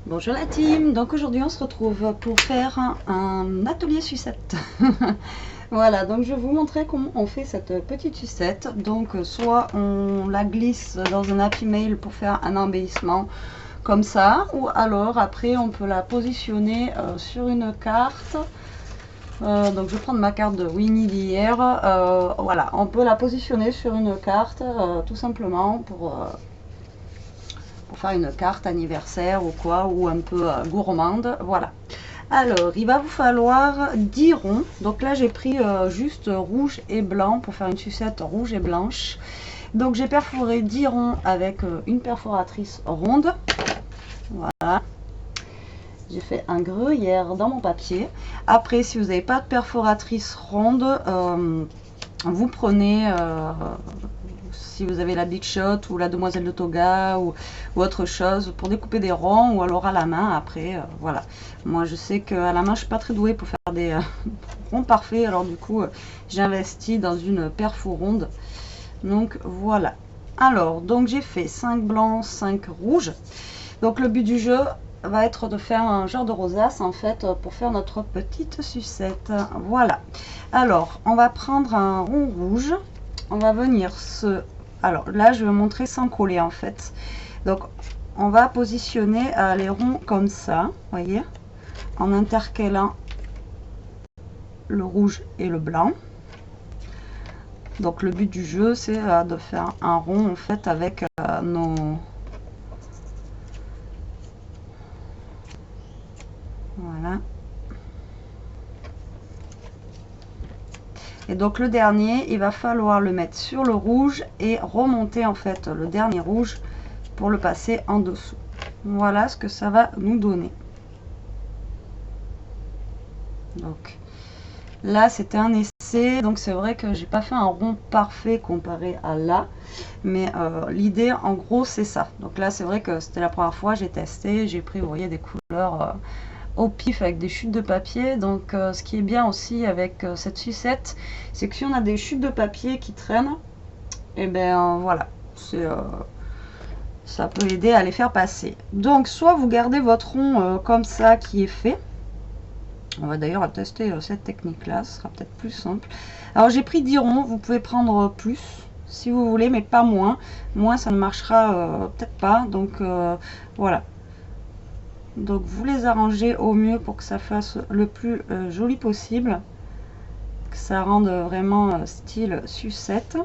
Bonjour la team, donc aujourd'hui on se retrouve pour faire un atelier sucette. Voilà, donc je vais vous montrer comment on fait cette petite sucette. Donc soit on la glisse dans un Happy Mail pour faire un embellissement comme ça, ou alors après on peut la positionner sur une carte. Donc je vais prendre ma carte de Winnie d'hier. Voilà, on peut la positionner sur une carte tout simplement pour faire une carte anniversaire ou quoi, ou un peu gourmande. Voilà. Alors, il va vous falloir 10 ronds. Donc là, j'ai pris juste rouge et blanc pour faire une sucette rouge et blanche. Donc j'ai perforé 10 ronds avec une perforatrice ronde. Voilà. J'ai fait un gruyère dans mon papier. Après, si vous n'avez pas de perforatrice ronde, vous prenez, si vous avez la Big Shot ou la Demoiselle de Toga ou autre chose pour découper des ronds, ou alors à la main après. Voilà. Moi, je sais qu'à la main, je suis pas très douée pour faire des ronds parfaits. Alors du coup, j'ai investi dans une perfo ronde. Donc voilà. Alors, donc j'ai fait 5 blancs, 5 rouges. Donc le but du jeu va être de faire un genre de rosace en fait pour faire notre petite sucette. Voilà. Alors, on va prendre un rond rouge. On va venir se... Alors là, je vais montrer sans coller en fait. Donc, on va positionner les ronds comme ça, voyez, en intercalant le rouge et le blanc. Donc, le but du jeu, c'est de faire un rond en fait avec nos... Voilà. Et donc le dernier, il va falloir le mettre sur le rouge et remonter en fait le dernier rouge pour le passer en dessous. Voilà ce que ça va nous donner. Donc là c'était un essai, donc c'est vrai que j'ai pas fait un rond parfait comparé à là, mais l'idée en gros c'est ça. Donc là c'est vrai que c'était la première fois, j'ai testé, j'ai pris, vous voyez, des couleurs au pif avec des chutes de papier. Donc ce qui est bien aussi avec cette sucette, c'est que si on a des chutes de papier qui traînent, et ben voilà, ça peut aider à les faire passer. Donc soit vous gardez votre rond comme ça qui est fait. On va d'ailleurs tester cette technique là, ce sera peut-être plus simple. Alors j'ai pris 10 ronds, vous pouvez prendre plus si vous voulez, mais pas moins. Moins ça ne marchera peut-être pas, donc voilà. Donc vous les arrangez au mieux pour que ça fasse le plus joli possible, que ça rende vraiment style sucette.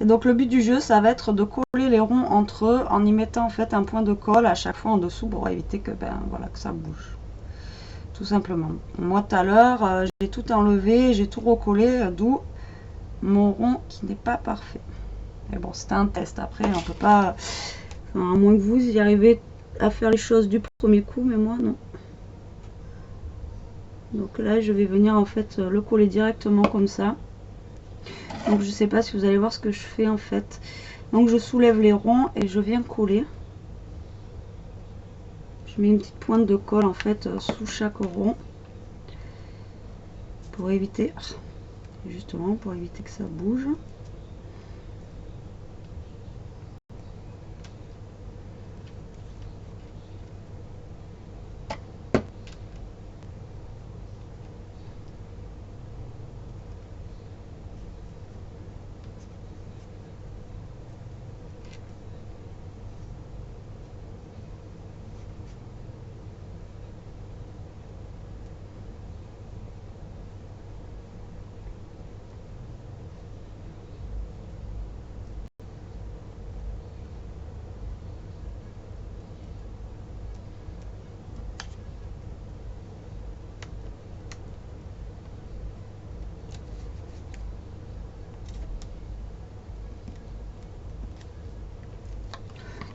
Et donc le but du jeu, ça va être de coller les ronds entre eux en y mettant en fait un point de colle à chaque fois en dessous pour éviter que voilà, que ça bouge. Tout simplement. Moi tout à l'heure, j'ai tout enlevé, j'ai tout recollé, d'où mon rond qui n'est pas parfait. Mais bon, c'était un test. Après, on peut pas, enfin, à moins que vous y arrivez à faire les choses du premier coup, mais moi non. Donc là, je vais venir en fait le coller directement comme ça. Donc je sais pas si vous allez voir ce que je fais en fait. Donc je soulève les ronds et je viens coller. Je mets une petite pointe de colle en fait sous chaque rond pour éviter, justement pour éviter que ça bouge.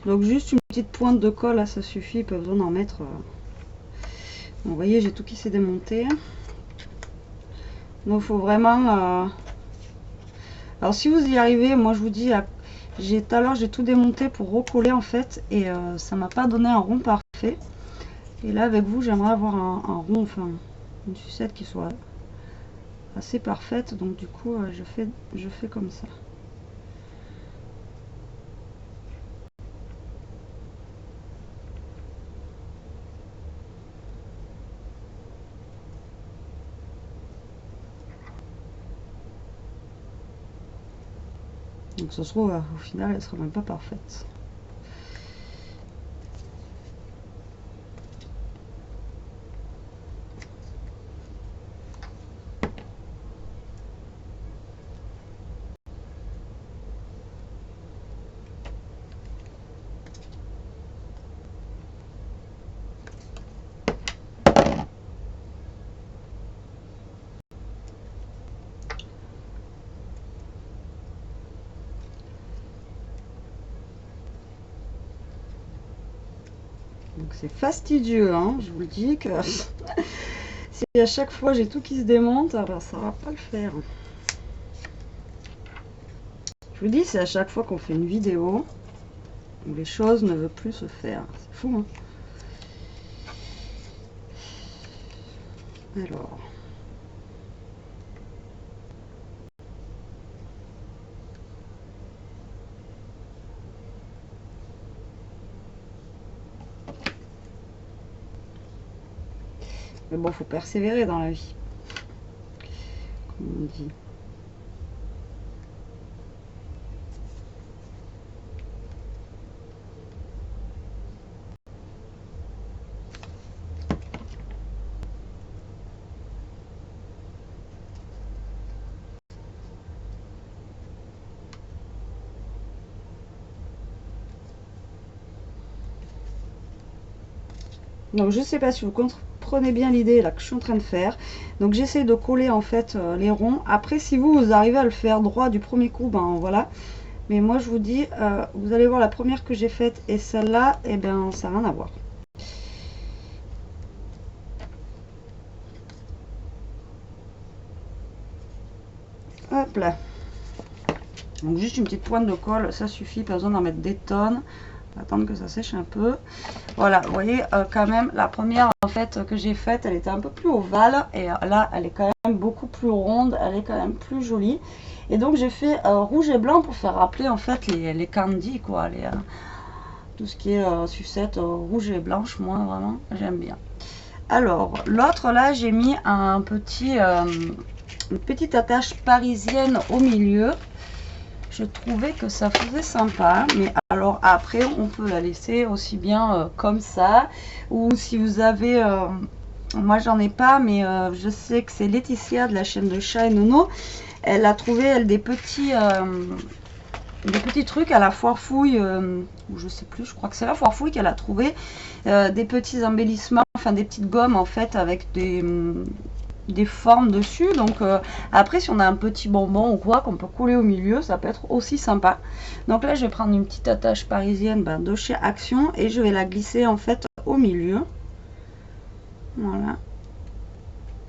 Donc juste une petite pointe de colle là, ça suffit, pas besoin d'en mettre. Bon, vous voyez, j'ai tout qui s'est démonté. Donc il faut vraiment... Alors si vous y arrivez, moi je vous dis, tout à l'heure j'ai tout démonté pour recoller en fait, et ça m'a pas donné un rond parfait. Et là avec vous, j'aimerais avoir un rond, enfin une sucette qui soit assez parfaite. Donc du coup, je fais comme ça. Donc ça se trouve, au final, elle sera même pas parfaite. Donc c'est fastidieux, hein, je vous le dis que si à chaque fois j'ai tout qui se démonte, ben, ça va pas le faire. Je vous dis, c'est à chaque fois qu'on fait une vidéo où les choses ne veulent plus se faire. C'est fou, hein. Alors. Mais bon, faut persévérer dans la vie. Comme on dit. Donc je sais pas si vous comprenez bien l'idée là que je suis en train de faire. Donc j'essaie de coller en fait les ronds. Après si vous arrivez à le faire droit du premier coup, ben voilà. Mais moi je vous dis, vous allez voir la première que j'ai faite et celle-là, et bien ça n'a rien à voir. Hop là. Donc juste une petite pointe de colle, ça suffit, pas besoin d'en mettre des tonnes. Attendre que ça sèche un peu. Voilà, vous voyez quand même la première en fait que j'ai faite, elle était un peu plus ovale et là elle est quand même beaucoup plus ronde, elle est quand même plus jolie. Et donc j'ai fait rouge et blanc pour faire rappeler en fait les candies quoi, tout ce qui est sucette rouge et blanche, moi vraiment j'aime bien. Alors l'autre là j'ai mis un petit une petite attache parisienne au milieu. Je trouvais que ça faisait sympa, mais alors après on peut la laisser aussi bien comme ça, ou si vous avez, moi j'en ai pas, mais je sais que c'est Laetitia de la chaîne de Chat et Nono, elle a trouvé elle des petits trucs à la foire fouille, ou je sais plus, je crois que c'est la foire fouille qu'elle a trouvé, des petits embellissements, enfin des petites gommes en fait avec des formes dessus. Donc après si on a un petit bonbon ou quoi qu'on peut couler au milieu, ça peut être aussi sympa. Donc là je vais prendre une petite attache parisienne de chez Action et je vais la glisser en fait au milieu. Voilà,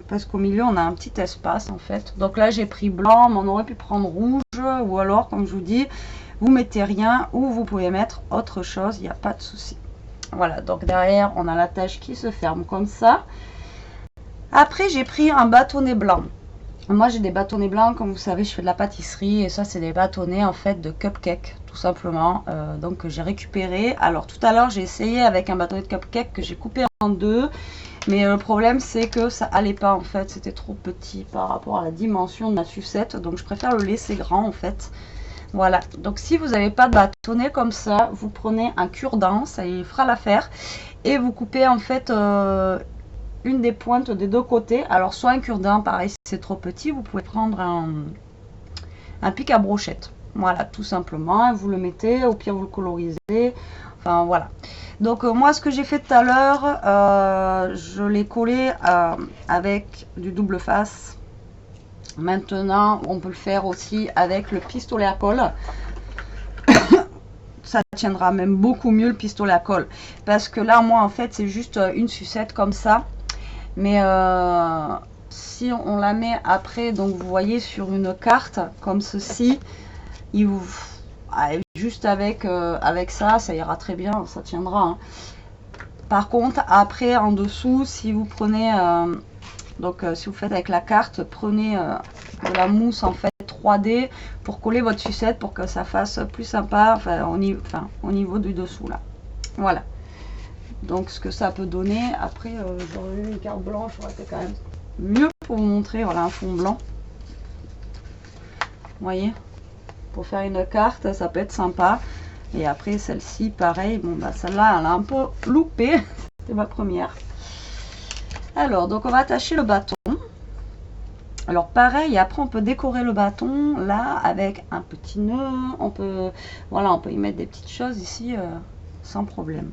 parce qu'au milieu on a un petit espace en fait. Donc là j'ai pris blanc, mais on aurait pu prendre rouge, ou alors comme je vous dis, vous mettez rien ou vous pouvez mettre autre chose, il n'y a pas de souci. Voilà, donc derrière on a l'attache qui se ferme comme ça. Après j'ai pris un bâtonnet blanc. Moi j'ai des bâtonnets blancs, comme vous savez je fais de la pâtisserie et ça c'est des bâtonnets en fait de cupcake tout simplement, donc j'ai récupéré. Alors tout à l'heure j'ai essayé avec un bâtonnet de cupcake que j'ai coupé en deux, mais le problème c'est que ça allait pas en fait, c'était trop petit par rapport à la dimension de ma sucette, donc je préfère le laisser grand en fait. Voilà, donc si vous n'avez pas de bâtonnet comme ça, vous prenez un cure-dent, ça y fera l'affaire, et vous coupez en fait une des pointes des deux côtés. Alors soit un cure-dent, pareil si c'est trop petit, vous pouvez prendre un pic à brochette. Voilà, tout simplement, vous le mettez, au pire vous le colorisez, enfin voilà. Donc moi ce que j'ai fait tout à l'heure, je l'ai collé avec du double face. Maintenant on peut le faire aussi avec le pistolet à colle. Ça tiendra même beaucoup mieux le pistolet à colle, parce que là moi en fait c'est juste une sucette comme ça. Mais si on la met après, donc vous voyez sur une carte comme ceci, juste avec ça, ça ira très bien, ça tiendra. Hein. Par contre, après en dessous, si vous prenez, si vous faites avec la carte, prenez de la mousse en fait 3D pour coller votre sucette pour que ça fasse plus sympa, au niveau du dessous là. Voilà. Donc ce que ça peut donner, après j'aurais eu une carte blanche, ça aurait été quand même mieux pour vous montrer. Voilà un fond blanc. Vous voyez, pour faire une carte, ça peut être sympa. Et après celle-ci, pareil, bon bah celle-là, elle a un peu loupé. C'était ma première. Alors, donc on va attacher le bâton. Alors pareil, après on peut décorer le bâton là avec un petit nœud. On peut, voilà, on peut y mettre des petites choses ici sans problème.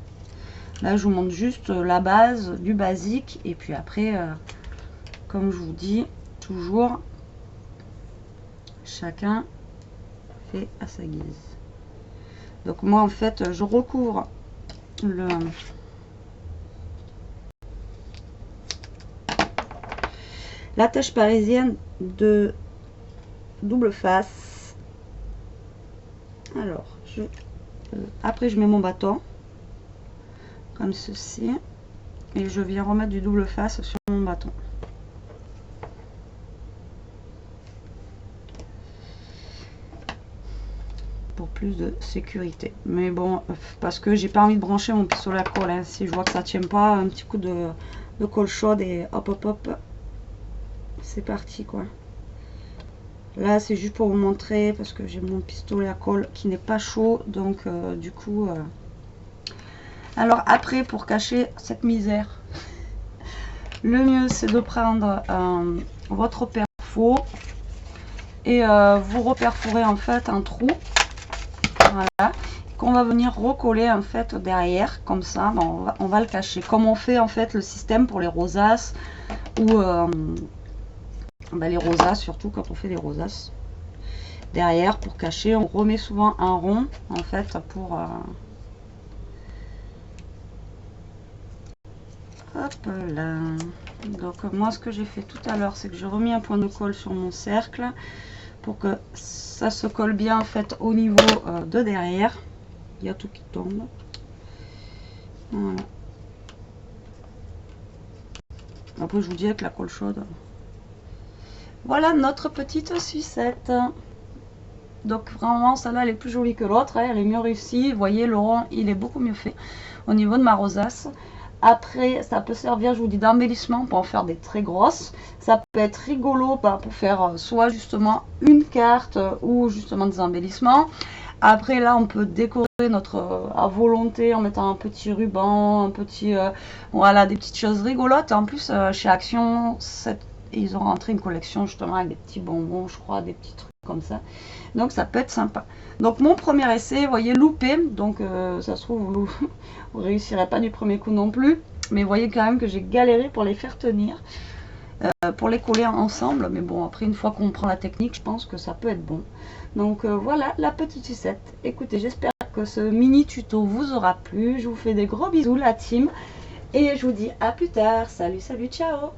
Là, je vous montre juste la base du basique. Et puis après, comme je vous dis, toujours, chacun fait à sa guise. Donc moi, en fait, je recouvre l'attache parisienne de double face. Alors, après, je mets mon bâton comme ceci et je viens remettre du double face sur mon bâton. Pour plus de sécurité, mais bon, parce que j'ai pas envie de brancher mon pistolet à colle, hein. Si je vois que ça tient pas, un petit coup de colle chaude et hop hop hop, c'est parti quoi. Là c'est juste pour vous montrer parce que j'ai mon pistolet à colle qui n'est pas chaud, donc du coup alors après, pour cacher cette misère, le mieux c'est de prendre votre perfo et vous reperforez en fait un trou, voilà, qu'on va venir recoller en fait derrière, comme ça. Bon, on va le cacher comme on fait en fait le système pour les rosaces ou les rosaces, surtout quand on fait des rosaces. Derrière, pour cacher, on remet souvent un rond en fait pour hop là. Donc moi ce que j'ai fait tout à l'heure, c'est que j'ai remis un point de colle sur mon cercle pour que ça se colle bien en fait au niveau de derrière. Il y a tout qui tombe. Voilà. Après je vous dis avec la colle chaude. Voilà notre petite sucette. Donc vraiment celle-là elle est plus jolie que l'autre, hein, elle est mieux réussie. Vous voyez, le rond il est beaucoup mieux fait au niveau de ma rosace. Après, ça peut servir, je vous dis, d'embellissement pour en faire des très grosses. Ça peut être rigolo pour faire soit justement une carte ou justement des embellissements. Après, là, on peut décorer notre à volonté en mettant un petit ruban, un petit, voilà, des petites choses rigolotes. En plus, chez Action, ils ont rentré une collection justement avec des petits bonbons, je crois, des petits trucs comme ça. Donc ça peut être sympa. Donc mon premier essai, vous voyez, loupé. Donc ça se trouve, vous réussirez pas du premier coup non plus. Mais vous voyez quand même que j'ai galéré pour les faire tenir, pour les coller ensemble. Mais bon, après, une fois qu'on prend la technique, je pense que ça peut être bon. Donc voilà la petite sucette. Écoutez, j'espère que ce mini tuto vous aura plu. Je vous fais des gros bisous la team. Et je vous dis à plus tard. Salut, salut, ciao!